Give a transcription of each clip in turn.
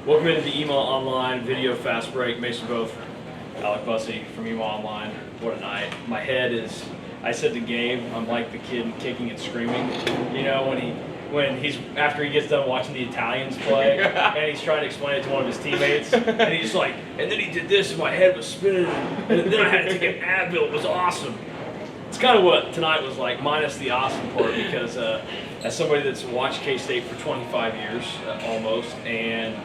Welcome into the EMA Online Video Fast Break. Mason Both, Alec Bussey from EMA Online. What a night. My head is, I said to Gabe, I'm like the kid kicking and screaming. You know, when he's after he gets done watching the Italians play and he's trying to explain it to one of his teammates and he's like, and then he did this and my head was spinning and then I had to take an Advil. It was awesome. It's kind of what tonight was like, minus the awesome part, because as somebody that's watched K-State for 25 years almost and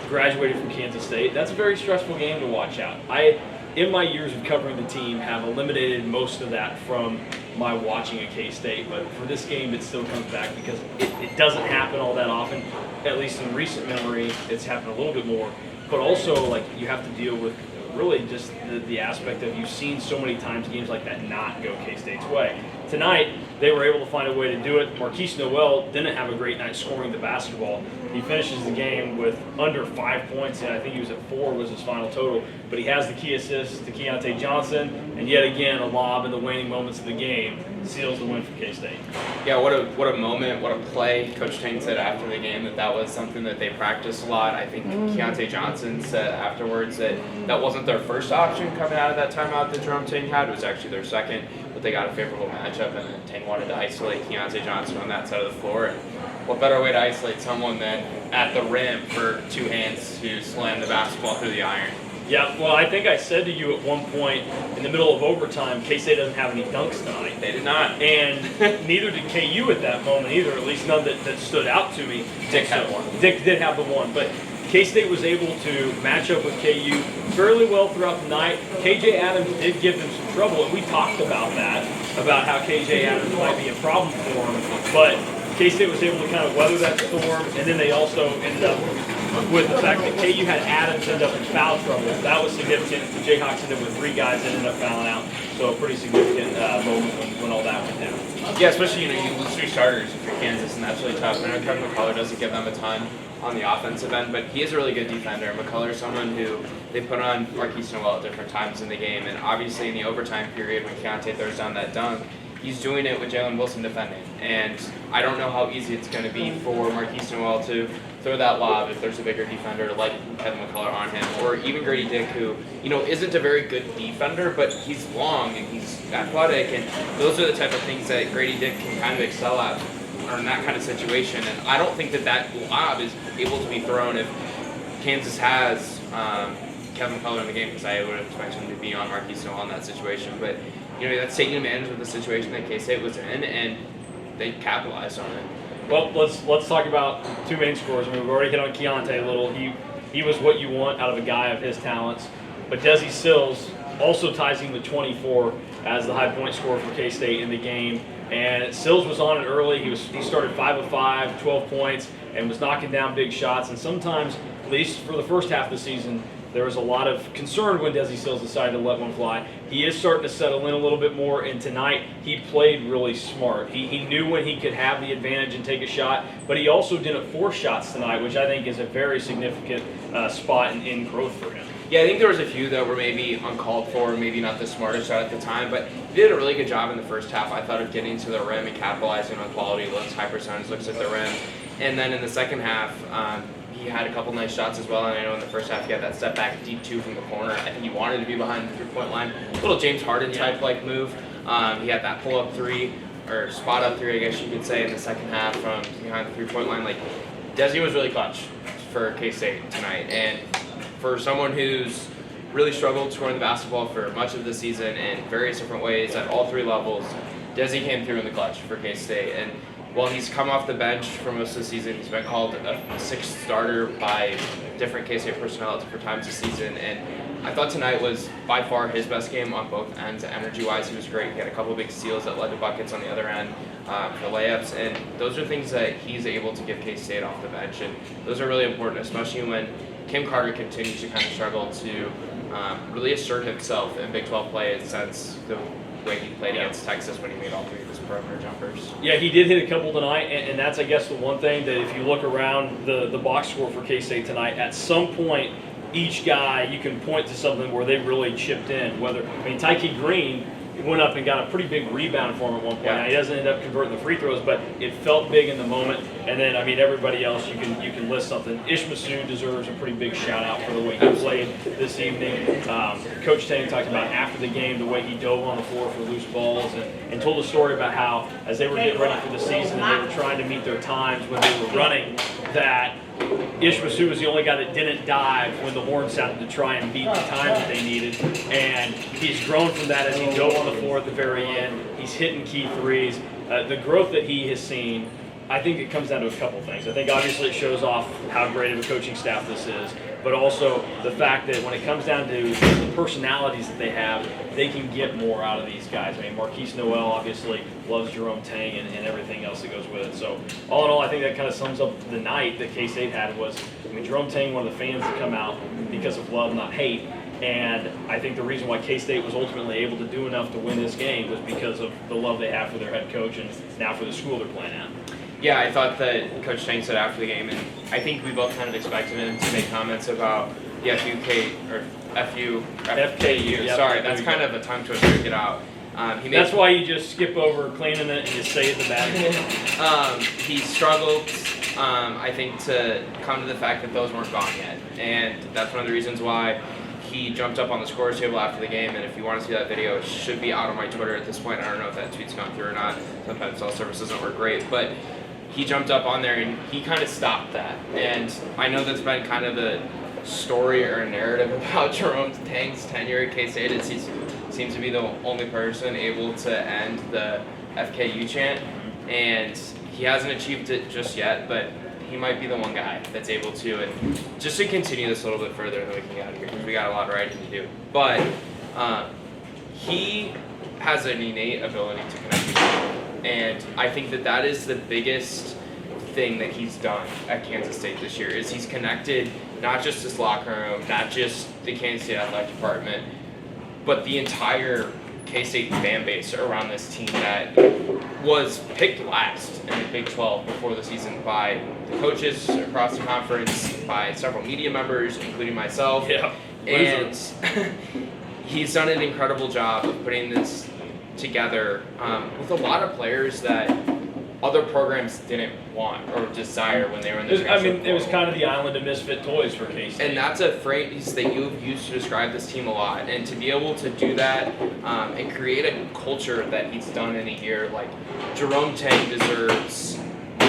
graduated from Kansas State, that's a very stressful game to watch out. I, in my years of covering the team, have eliminated most of that from my watching at K-State, but for this game it still comes back because it doesn't happen all that often. At least in recent memory, it's happened a little bit more. But also, like, you have to deal with really just the aspect of you've seen so many times games like that not go K-State's way. Tonight, they were able to find a way to do it. Marquise Noel didn't have a great night scoring the basketball. He finishes the game with under 5 points, and I think he was at 4 was his final total. But he has the key assist to Keontae Johnson, and yet again, a lob in the waning moments of the game seals the win for K-State. Yeah, what a moment, what a play. Coach Tang said after the game that was something that they practiced a lot. I think Keontae Johnson said afterwards that wasn't their first option coming out of that timeout that Jerome Tang had. It was actually their second, but they got a favorable matchup, and then Tang wanted to isolate Keontae Johnson on that side of the floor. And what better way to isolate someone than at the rim for two hands to slam the basketball through the iron? Yeah, well, I think I said to you at one point in the middle of overtime, K-State doesn't have any dunks tonight. They did not. And neither did KU at that moment either, at least none that stood out to me. Dick had one. Dick did have the one, but K-State was able to match up with KU fairly well throughout the night. KJ Adams did give them some trouble, and we talked about that, about how KJ Adams might be a problem for them, but K-State was able to kind of weather that storm, and then they also ended up with the fact that KU had Adams end up in foul trouble. That was significant. The Jayhawks ended up with 3 guys that ended up fouling out, so a pretty significant moment when all that went down. Yeah, especially, you lose 3 starters if you're Kansas, and that's really tough. I know Kevin McCullough doesn't give them a ton on the offensive end, but he is a really good defender. McCullough is someone who they put on Marquise Noel at different times in the game, and obviously in the overtime period when Keontae throws down that dunk, he's doing it with Jalen Wilson defending, and I don't know how easy it's going to be for Marquise Noel to throw that lob if there's a bigger defender like Kevin McCullough on him, or even Grady Dick, who isn't a very good defender, but he's long and he's athletic, and those are the type of things that Grady Dick can kind of excel at, or in that kind of situation. And I don't think that lob is able to be thrown if Kansas has Kevin McCullough in the game, because I would expect him to be on Marquise Noel in that situation. But that's taking advantage of the situation that K-State was in, and they capitalized on it. Well, let's talk about 2 main scorers. I mean, we've already hit on Keontae a little. He was what you want out of a guy of his talents. But Desi Sills also ties him with 24 as the high point scorer for K-State in the game. And Sills was on it early. He started 5 of 5, 12 points, and was knocking down big shots. And sometimes, at least for the first half of the season, there was a lot of concern when Desi Sills decided to let one fly. He is starting to settle in a little bit more, and tonight he played really smart. He knew when he could have the advantage and take a shot, but he also didn't force shots tonight, which I think is a very significant spot in growth for him. Yeah, I think there was a few that were maybe uncalled for, maybe not the smartest shot at the time, but he did a really good job in the first half, I thought, of getting to the rim and capitalizing on quality looks, high percentage looks at the rim. And then in the second half, he had a couple nice shots as well, and I know in the first half he had that step back deep 2 from the corner. I think he wanted to be behind the 3-point line. Little James Harden type like move. He had that pull up 3, or spot up 3, I guess you could say, in the second half from behind the 3-point line. Like, Desi was really clutch for K-State tonight, and for someone who's really struggled scoring the basketball for much of the season in various different ways at all 3 levels, Desi came through in the clutch for K-State. And while he's come off the bench for most of the season, he's been called a 6th starter by different K-State personnel at different times this season. And I thought tonight was by far his best game on both ends. Energy-wise, he was great. He had a couple big steals that led to buckets on the other end for layups. And those are things that he's able to give K-State off the bench. And those are really important, especially when Kim Carter continues to kind of struggle to really assert himself in Big 12 play since the way he played against Texas when he made all 3 of his perimeter jumpers. Yeah, he did hit a couple tonight, and that's, I guess, the one thing that if you look around the box score for K-State tonight, at some point, each guy, you can point to something where they really chipped in. Tyke Green went up and got a pretty big rebound for him at one point. Yeah. Now, he doesn't end up converting the free throws, but it felt big in the moment. And then, I mean, everybody else, you can list something. Ish Masood deserves a pretty big shout out for the way he played this evening. Coach Tang talked about after the game the way he dove on the floor for loose balls and told a story about how as they were getting ready for the season and they were trying to meet their times when they were running, that Ish Masood was the only guy that didn't dive when the horn sounded to try and beat the time that they needed. And he's grown from that as he dove on the floor at the very end. He's hitting key threes. The growth that he has seen, I think it comes down to a couple things. I think obviously it shows off how great of a coaching staff this is, but also the fact that when it comes down to the personalities that they have, they can get more out of these guys. I mean, Marquise Noel obviously loves Jerome Tang and everything else that goes with it. So all in all, I think that kind of sums up the night that K-State had was, I mean, Jerome Tang, one of the fans to come out because of love, not hate. And I think the reason why K-State was ultimately able to do enough to win this game was because of the love they have for their head coach and now for the school they're playing at. Yeah, I thought that Coach Tang said after the game, and I think we both kind of expected him to make comments about the FKU. Yep, Sorry, that's kind of a tongue twister to get out. That's why you just skip over cleaning it and just say it the back. He struggled, I think, to come to the fact that those weren't gone yet, and that's one of the reasons why he jumped up on the scores table after the game. And if you want to see that video, it should be out on my Twitter at this point. I don't know if that tweet's gone through or not. Sometimes cell service doesn't work great, but he jumped up on there and he kind of stopped that. And I know that's been kind of the story or narrative about Jerome Tang's tenure at K-State. Is he seems to be the only person able to end the FKU chant, and he hasn't achieved it just yet, but he might be the one guy that's able to. And just to continue this a little bit further, and then we can get out of here because we got a lot of writing to do. But he has an innate ability to connect with people, and I think that is the biggest thing that he's done at Kansas State this year is he's connected not just his locker room, not just the Kansas State athletic department, but the entire K-State fan base around this team that was picked last in the Big 12 before the season by the coaches across the conference, by several media members, including myself. Yeah. And he's done an incredible job of putting this together with a lot of players that other programs didn't want or desire when they were in the transfer portal. It was kind of the island of misfit toys for K-State. And that's a phrase that you've used to describe this team a lot. And to be able to do that and create a culture that he's done in a year, like Jerome Tang deserves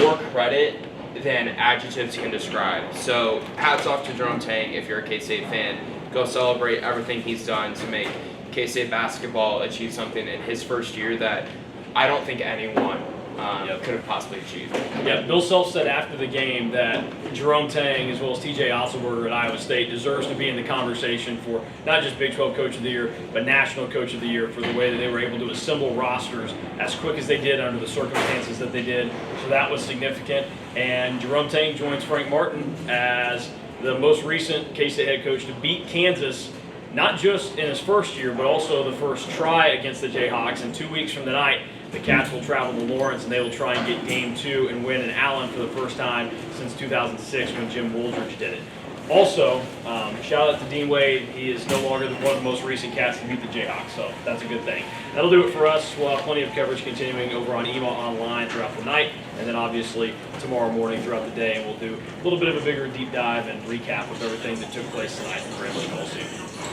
more credit than adjectives can describe. So hats off to Jerome Tang if you're a K-State fan. Go celebrate everything he's done to make K-State basketball achieve something in his first year that I don't think anyone could have possibly achieved. Yeah, Bill Self said after the game that Jerome Tang, as well as TJ Otzelberger at Iowa State, deserves to be in the conversation for not just Big 12 Coach of the Year, but National Coach of the Year for the way that they were able to assemble rosters as quick as they did under the circumstances that they did. So that was significant. And Jerome Tang joins Frank Martin as the most recent K-State head coach to beat Kansas, not just in his first year, but also the first try against the Jayhawks. And 2 weeks from tonight, the Cats will travel to Lawrence, and they will try and get Game 2 and win in Allen for the first time since 2006 when Jim Wooldridge did it. Also, shout out to Dean Wade. He is no longer one of the most recent Cats to beat the Jayhawks, so that's a good thing. That'll do it for us. We'll have plenty of coverage continuing over on EMA Online throughout the night, and then obviously tomorrow morning throughout the day, and we'll do a little bit of a bigger deep dive and recap of everything that took place tonight in the Grambling Coliseum.